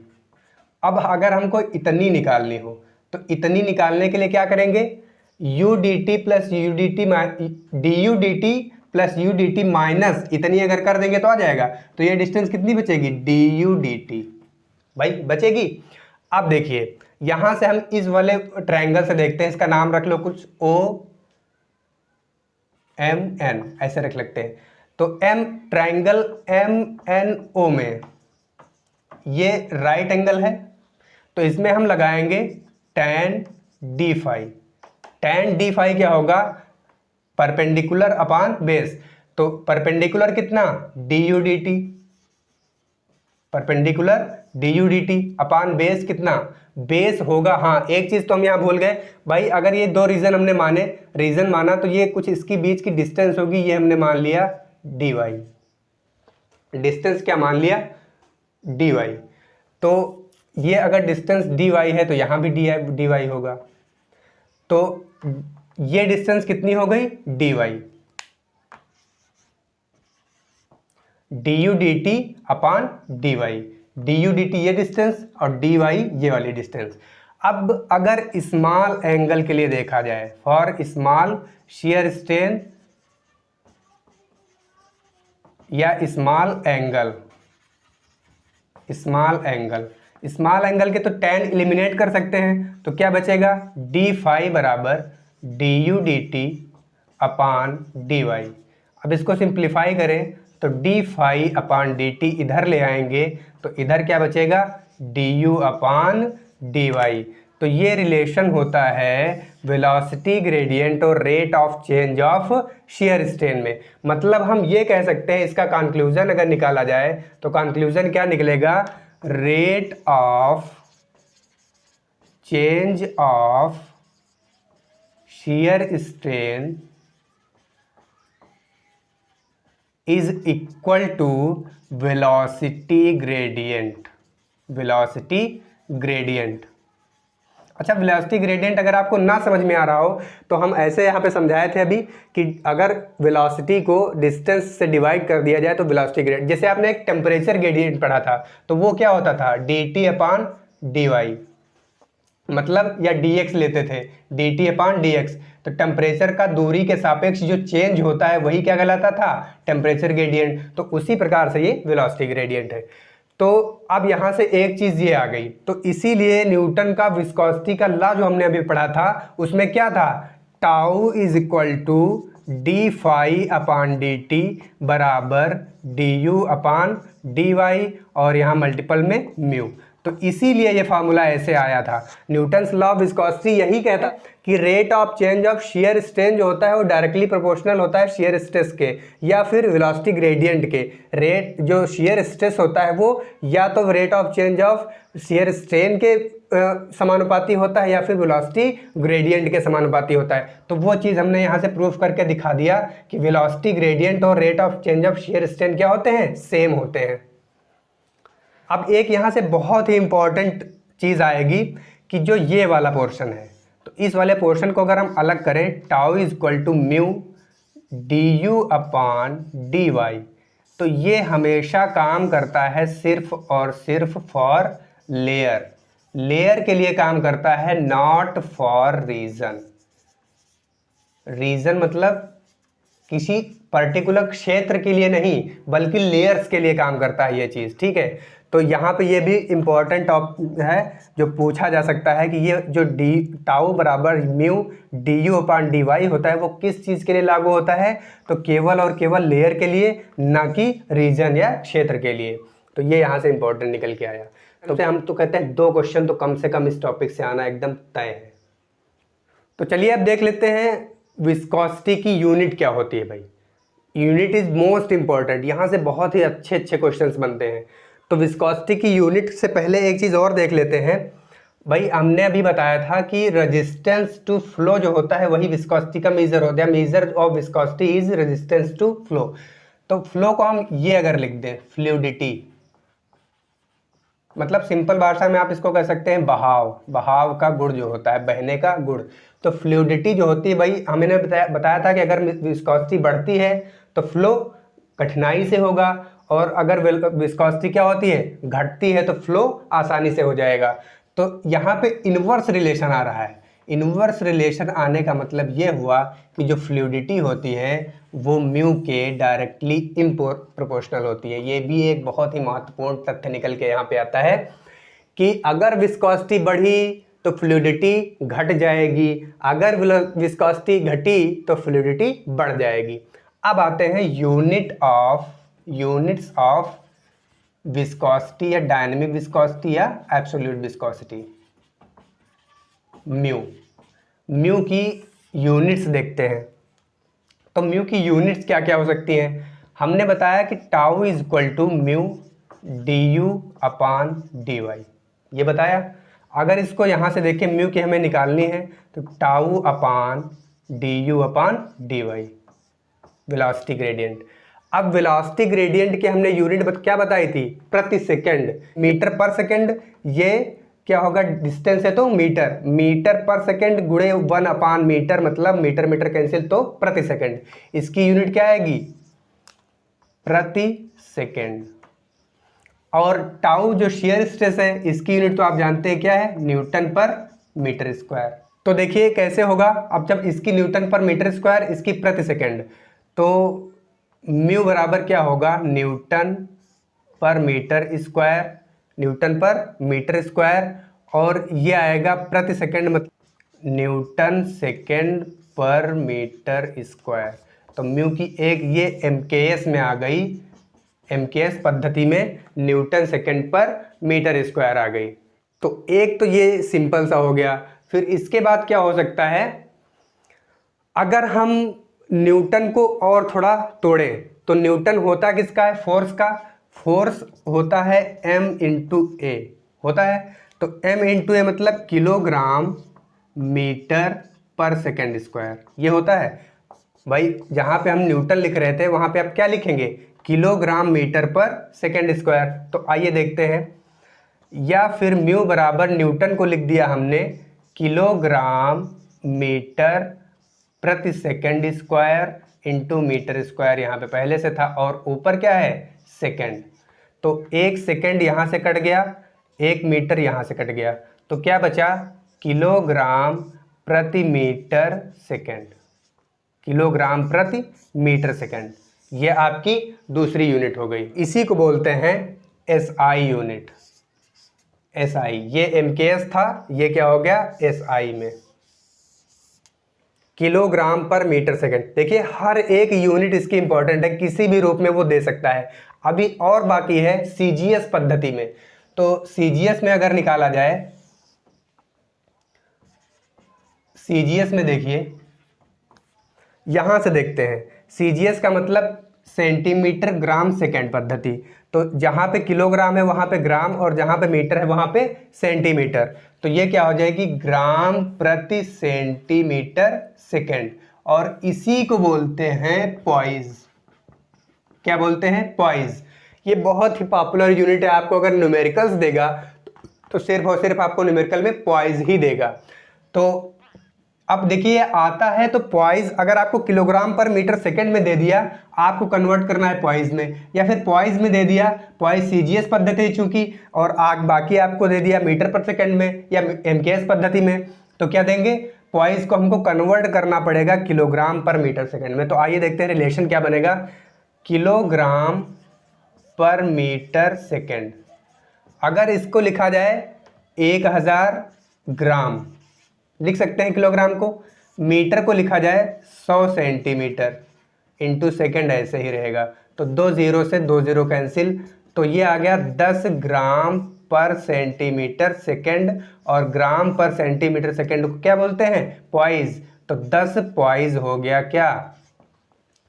अब अगर हमको इतनी निकालनी हो तो इतनी निकालने के लिए क्या करेंगे, u dt plus u dt du dt plus u dt minus इतनी अगर कर देंगे तो आ जाएगा। तो ये डिस्टेंस कितनी बचेगी, du dt भाई बचेगी। अब देखिए, यहाँ से हम इस वाले ट्रायंगल से देखते हैं, इसका नाम रख लो कुछ OMN ऐसे रख लेते हैं। तो ट्रायंगल MNO में ये राइट एंगल है, तो इसमें हम लगाएंगे tan d phi. tan d phi क्या होगा, परपेंडिकुलर अपान बेस। तो परपेंडिकुलर कितना, du dt, perpendicular du dt upon base कितना, बेस होगा। हाँ, एक चीज तो हम यहाँ भूल गए भाई, अगर ये दो रीजन हमने माने, रीजन माना तो ये कुछ इसकी बीच की डिस्टेंस होगी, ये हमने मान लिया dy, डिस्टेंस क्या मान लिया, dy। तो ये अगर डिस्टेंस dy है तो यहाँ भी dy होगा। तो ये डिस्टेंस कितनी हो गई, dy, du dt अपान dy, du dt ये डिस्टेंस और dy ये वाली डिस्टेंस। अब अगर स्मॉल एंगल के लिए देखा जाए, फॉर स्मॉल शियर स्ट्रेन या स्मॉल एंगल के तो tan एलिमिनेट कर सकते हैं। तो क्या बचेगा, डी फाई बराबर du dt upon D Y. अब इसको सिंप्लीफाई करें तो D phi upon D T इधर ले आएंगे तो इधर क्या बचेगा, D you upon D Y. तो ये रिलेशन होता है वेलोसिटी ग्रेडियंट और rate of change of shear strain में। मतलब हम ये कह सकते हैं, इसका कंक्लूजन अगर निकाला जाए तो कंक्लूजन क्या निकलेगा, rate of change of shear strain is equal to velocity gradient. Velocity gradient. अच्छा, वेलोसिटी ग्रेडियंट अगर आपको ना समझ में आ रहा हो तो हम ऐसे यहाँ पे समझाए थे अभी कि अगर वेलोसिटी को डिस्टेंस से डिवाइड कर दिया जाए तो वेलोसिटी ग्रेडियंट, जैसे आपने एक टेम्परेचर ग्रेडियंट पढ़ा था तो वो क्या होता था, D T upon D Y, मतलब या डी एक्स लेते थे, D T upon D x. तो टेम्परेचर का दूरी के सापेक्ष जो चेंज होता है वही क्या कहलाता था, टेम्परेचर ग्रेडियंट। तो उसी प्रकार से ये वेलोसिटी ग्रेडियंट है। तो अब यहाँ से एक चीज़ ये आ गई, तो इसीलिए न्यूटन का विस्कोसिटी का लॉ जो हमने अभी पढ़ा था उसमें क्या था, tau is equal to d phi upon D t बराबर d you upon D y और यहाँ मल्टीपल में म्यू। तो इसीलिए ये फार्मूला ऐसे आया था। न्यूटन्स लॉ ऑफ विस्कोसिटी यही कहता कि rate of change of shear strain जो होता है वो डायरेक्टली प्रोपोर्शनल होता है शियर स्ट्रेस के या फिर वेलोसिटी ग्रेडियंट के। रेट जो शियर स्ट्रेस होता है वो या तो rate of change of shear strain के समानुपाती होता है या फिर वेलोसिटी ग्रेडियंट के समानुपाती होता है। तो वो चीज़ हमने यहाँ से प्रूफ करके दिखा दिया कि वेलोसिटी ग्रेडियंट और rate of change of shear strain क्या होते हैं, सेम होते हैं। अब एक यहाँ से बहुत ही इंपॉर्टेंट चीज़ आएगी कि जो ये वाला पोर्शन है, तो इस वाले पोर्शन को अगर हम अलग करें, tau is equal to mu D you upon D Y, तो ये हमेशा काम करता है सिर्फ और सिर्फ फॉर लेयर। लेयर के लिए काम करता है, नॉट फॉर रीजन। रीजन मतलब किसी पर्टिकुलर क्षेत्र के लिए नहीं बल्कि लेयर्स के लिए काम करता है ये चीज़, ठीक है। तो यहाँ पे ये भी इम्पॉर्टेंट है जो पूछा जा सकता है कि ये जो डी टाउ बराबर mu D you upon D Y होता है वो किस चीज़ के लिए लागू होता है, तो केवल और केवल लेयर के लिए, ना कि रीजन या क्षेत्र के लिए। तो ये यहाँ से इम्पोर्टेंट निकल के आया। तो हम तो कहते हैं 2 क्वेश्चन तो कम से कम इस टॉपिक से आना एकदम तय है। तो चलिए अब देख लेते हैं विस्कोसिटी की यूनिट क्या होती है भाई। यूनिट इज मोस्ट इंपॉर्टेंट, यहाँ से बहुत ही अच्छे अच्छे क्वेश्चंस बनते हैं। तो विस्कोसिटी की यूनिट से पहले एक चीज़ और देख लेते हैं भाई। हमने अभी बताया था कि रेजिस्टेंस टू फ्लो जो होता है वही विस्कोसिटी का मेजर होता है। Measure of viscosity is resistance to flow. तो फ्लो को हम ये अगर लिख दें फ्लूइडिटी, मतलब सिंपल भाषा में आप इसको कह सकते हैं बहाव। बहाव का गुण जो होता है, बहने का गुण। तो फ्लूइडिटी जो होती है भाई, हमने बताया था कि अगर विस्कोसिटी बढ़ती है तो फ्लो कठिनाई से होगा और अगर विस्कोसिटी क्या होती है, घटती है तो फ्लो आसानी से हो जाएगा। तो यहाँ पे इन्वर्स रिलेशन आ रहा है। इन्वर्स रिलेशन आने का मतलब ये हुआ कि जो फ्लूइडिटी होती है वो म्यू के डायरेक्टली प्रोपोर्शनल होती है। ये भी एक बहुत ही महत्वपूर्ण तथ्य निकल के यहाँ पे आता है कि अगर विस्कोसिटी बढ़ी तो फ्लूइडिटी घट जाएगी, अगर विस्कोसिटी घटी तो फ्लूइडिटी बढ़ जाएगी। अब आते हैं यूनिट्स ऑफ विस्कोसिटी या डायनेमिक विस्कोसिटी या एब्सोल्यूट विस्कोसिटी। म्यू की यूनिट्स देखते हैं। तो म्यू की यूनिट्स क्या क्या हो सकती हैं। हमने बताया कि tau is equal to mu D you upon D Y, ये बताया। अगर इसको यहाँ से देखें, म्यू की हमें निकालनी है तो tau upon D you upon D Y velocity gradient. अब वेलोसिटी ग्रेडियंट की हमने यूनिट क्या बताई थी, प्रति सेकंड, मीटर पर सेकंड। ये क्या होगा, डिस्टेंस है तो मीटर, मीटर पर सेकंड गुणे 1 अपान मीटर, मतलब मीटर मीटर कैंसिल तो प्रति सेकंड। इसकी यूनिट क्या आएगी, प्रति सेकंड। और टाउ जो शियर स्ट्रेस है इसकी यूनिट तो आप जानते हैं क्या है, न्यूटन पर मीटर स्क्वायर। तो देखिए कैसे होगा, अब जब इसकी न्यूटन पर मीटर स्क्वायर, इसकी प्रति सेकंड, तो म्यू बराबर क्या होगा, Newton per metre square, Newton per metre square, और ये आएगा प्रति सेकंड, मतलब न्यूटन सेकंड पर मीटर स्क्वायर। तो म्यू की एक ये MKS में आ गई, MKS पद्धति में न्यूटन सेकंड पर मीटर स्क्वायर आ गई। तो एक तो ये सिंपल सा हो गया। फिर इसके बाद क्या हो सकता है, अगर हम न्यूटन को और थोड़ा तोड़ें तो न्यूटन होता किसका है, फोर्स का। फोर्स होता है M इंटू ए होता है। तो M इंटू ए मतलब किलोग्राम मीटर पर सेकेंड स्क्वायर ये होता है। भाई जहाँ पे हम न्यूटन लिख रहे थे वहाँ पे आप क्या लिखेंगे, किलोग्राम मीटर पर सेकेंड स्क्वायर। तो आइए देखते हैं। या फिर म्यू बराबर न्यूटन को लिख दिया हमने किलोग्राम मीटर प्रति second square into metre square, यहाँ पे पहले से था, और ऊपर क्या है, सेकेंड। तो 1 सेकेंड यहाँ से कट गया, 1 मीटर यहाँ से कट गया, तो क्या बचा, किलोग्राम प्रति मीटर सेकेंड। किलोग्राम प्रति मीटर सेकेंड, ये आपकी दूसरी यूनिट हो गई। इसी को बोलते हैं SI यूनिट। SI, ये MKS था, ये क्या हो गया SI में, किलोग्राम पर मीटर सेकेंड। देखिए हर एक यूनिट इसकी इंपॉर्टेंट है, किसी भी रूप में वो दे सकता है। अभी और बाकी है CGS पद्धति में। तो CGS में अगर निकाला जाए, CGS में देखिए, यहां से देखते हैं, CGS का मतलब सेंटीमीटर ग्राम सेकेंड पद्धति। तो जहां पे किलोग्राम है वहां पे ग्राम, और जहां पे मीटर है वहां पे सेंटीमीटर। तो ये क्या हो जाएगी, ग्राम प्रति सेंटीमीटर सेकेंड। और इसी को बोलते हैं पॉइज। क्या बोलते हैं, पॉइज। ये बहुत ही पॉपुलर यूनिट है। आपको अगर न्यूमेरिकल्स देगा तो सिर्फ और सिर्फ आपको न्यूमेरिकल में पॉइज ही देगा। तो अब देखिए आता है, तो पॉइज अगर आपको किलोग्राम पर मीटर सेकेंड में दे दिया, आपको कन्वर्ट करना है पॉइज में, या फिर पॉइज में दे दिया, पॉइज CGS पद्धति चूंकि, और बाकी आपको दे दिया मीटर पर सेकेंड में या MKS पद्धति में, तो क्या देंगे, पॉइज को हमको कन्वर्ट करना पड़ेगा किलोग्राम पर मीटर सेकेंड में। तो आइए देखते हैं रिलेशन क्या बनेगा, किलोग्राम पर मीटर सेकेंड। अगर इसको लिखा जाए 1000 ग्राम लिख सकते हैं किलोग्राम को, मीटर को लिखा जाए 100 सेंटीमीटर इंटू सेकेंड, ऐसे ही रहेगा। तो 2 0 से 2 0 कैंसिल, तो ये आ गया 10 ग्राम पर सेंटीमीटर सेकेंड, और ग्राम पर सेंटीमीटर सेकेंड को क्या बोलते हैं, पॉइज। तो 10 पॉइज हो गया क्या,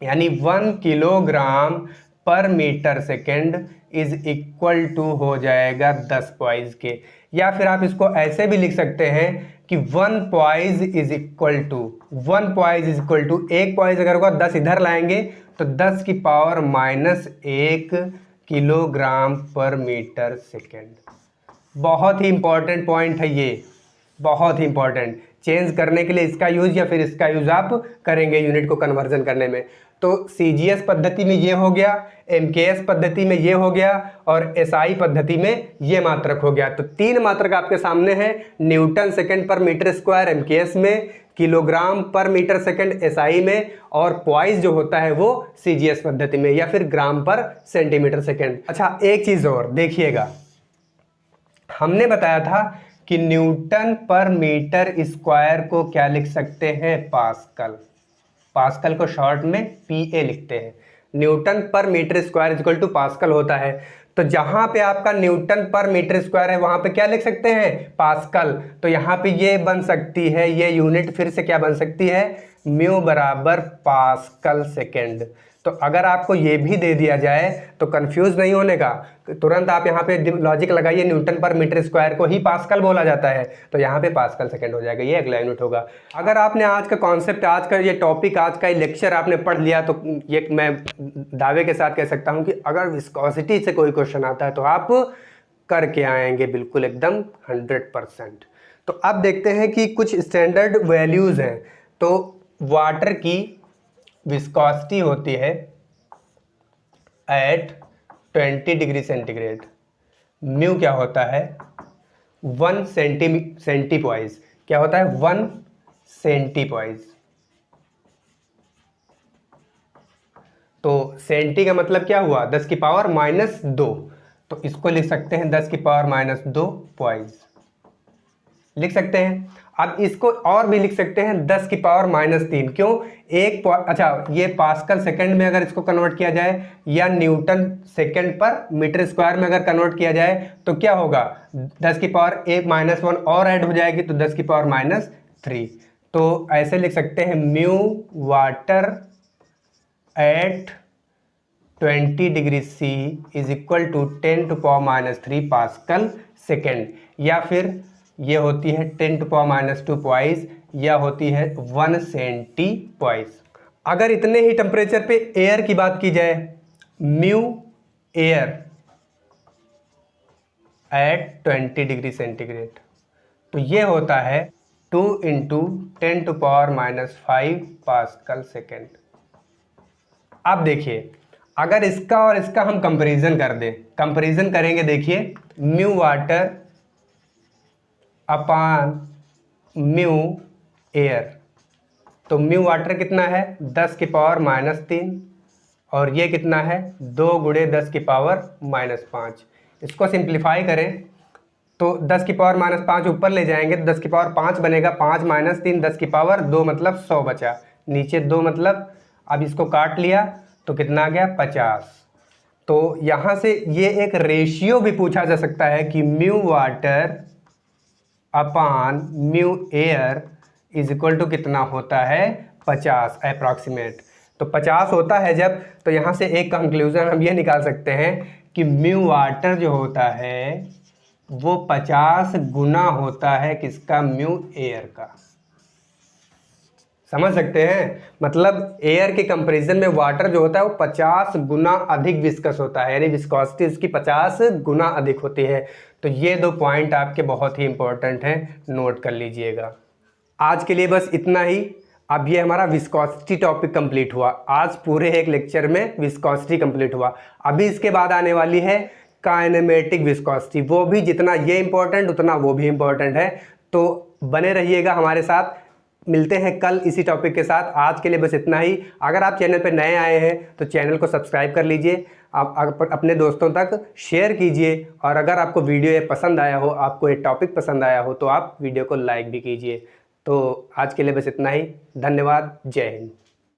यानी 1 किलोग्राम पर metre second is equal to हो जाएगा 10 पॉइज के। या फिर आप इसको ऐसे भी लिख सकते हैं कि 1 poise is equal to, 1 poise is equal to, 1 poise अगर होगा 10 इधर लाएंगे तो 10 की पावर -1 किलोग्राम पर मीटर सेकेंड। बहुत ही इंपॉर्टेंट पॉइंट है ये, बहुत ही इंपॉर्टेंट। चेंज करने के लिए इसका यूज या फिर इसका यूज आप करेंगे यूनिट को कन्वर्जन करने में। तो CGS पद्धति में ये हो गया, MKS पद्धति में ये हो गया, और SI पद्धति में ये मात्रक हो गया। तो 3 मात्रक आपके सामने हैं, न्यूटन सेकेंड पर मीटर स्क्वायर MKS में, किलोग्राम पर मीटर सेकेंड SI में, और पॉइज जो होता है वो CGS पद्धति में, या फिर ग्राम पर सेंटीमीटर सेकेंड। अच्छा एक चीज और देखिएगा, हमने बताया था कि न्यूटन पर मीटर स्क्वायर को क्या लिख सकते हैं, पास्कल। पास्कल को शॉर्ट में PA लिखते हैं। Newton per metre square equal to pascal होता है। तो जहां पे आपका न्यूटन पर मीटर स्क्वायर है वहां पे क्या लिख सकते हैं, पास्कल। तो यहाँ पे ये बन सकती है, ये यूनिट फिर से क्या बन सकती है, म्यू बराबर पास्कल सेकेंड। तो अगर आपको ये भी दे दिया जाए तो कंफ्यूज नहीं होने का, तुरंत आप यहाँ पे लॉजिक लगाइए, न्यूटन पर मीटर स्क्वायर को ही पास्कल बोला जाता है, तो यहाँ पे पास्कल सेकेंड हो जाएगा, ये अगला यूनिट होगा। अगर आपने आज का कॉन्सेप्ट, आज का ये टॉपिक, आज का ये लेक्चर आपने पढ़ लिया, तो ये मैं दावे के साथ कह सकता हूँ कि अगर विस्कोसिटी से कोई क्वेश्चन आता है तो आप करके आएंगे बिल्कुल एकदम 100%। तो अब देखते हैं कि कुछ स्टैंडर्ड वैल्यूज़ हैं। तो वाटर की विस्कोसिटी होती है एट 20 डिग्री सेंटीग्रेड, म्यू क्या होता है 1 सेंटीपॉइज, क्या होता है 1 सेंटीपॉइज। तो सेंटी का मतलब क्या हुआ, 10 की पावर -2, तो इसको लिख सकते हैं 10 की पावर -2 पॉइज। लिख सकते हैं। अब इसको और भी लिख सकते हैं 10 की पावर -3। क्यों? अच्छा, ये पास्कल सेकंड में अगर इसको कन्वर्ट किया जाए या न्यूटन सेकंड पर मीटर स्क्वायर में अगर कन्वर्ट किया जाए तो क्या होगा, 10 की पावर -1 और ऐड हो जाएगी तो 10 की पावर -3। तो ऐसे लिख सकते हैं mu water at 20 degree C is equal to 10⁻³ pascal second, या फिर ये होती है 10⁻² पॉइस, या होती है 1 सेंटी पॉइस। अगर इतने ही टेम्परेचर पे एयर की बात की जाए, mu air at 20 degree centigrade, तो ये होता है 2 × 10⁻⁵ पास्कल सेकेंड। अब देखिए, अगर इसका और इसका हम कंपैरिजन कर दें, कंपैरिजन करेंगे, देखिए mu water upon mu air, तो म्यू वाटर कितना है 10 की पावर -3 और ये कितना है 2 × 10 की पावर -5। इसको सिंप्लीफाई करें तो 10 की पावर -5 ऊपर ले जाएंगे तो 10 की पावर 5 बनेगा, 5 - 3 10 की पावर 2 मतलब 100 बचा, नीचे 2 मतलब, अब इसको काट लिया तो कितना आ गया 50। तो यहाँ से ये एक रेशियो भी पूछा जा सकता है कि mu water upon mu air is equal to कितना होता है 50 अप्रॉक्सीमेट। तो 50 होता है जब, तो यहाँ से एक कंक्लूजन हम ये निकाल सकते हैं कि म्यू वाटर जो होता है वो 50 गुना होता है किसका, म्यू एयर का। समझ सकते हैं, मतलब एयर के कंपैरिजन में वाटर जो होता है वो 50 गुना अधिक विस्कस होता है, यानी विस्कोसिटी उसकी 50 गुना अधिक होती है। तो ये 2 पॉइंट आपके बहुत ही इंपॉर्टेंट हैं, नोट कर लीजिएगा। आज के लिए बस इतना ही। अब ये हमारा विस्कोसिटी टॉपिक कंप्लीट हुआ, आज पूरे एक लेक्चर में विस्कोसिटी कंप्लीट हुआ। अभी इसके बाद आने वाली है काइनेमेटिक विस्कोसिटी, वो भी जितना ये इंपॉर्टेंट उतना वो भी इंपॉर्टेंट है। तो बने रहिएगा हमारे साथ, मिलते हैं कल इसी टॉपिक के साथ। आज के लिए बस इतना ही। अगर आप चैनल पर नए आए हैं तो चैनल को सब्सक्राइब कर लीजिए, आप अपने दोस्तों तक शेयर कीजिए, और अगर आपको वीडियो ये पसंद आया हो, आपको ये टॉपिक पसंद आया हो, तो आप वीडियो को लाइक भी कीजिए। तो आज के लिए बस इतना ही। धन्यवाद। जय हिंद।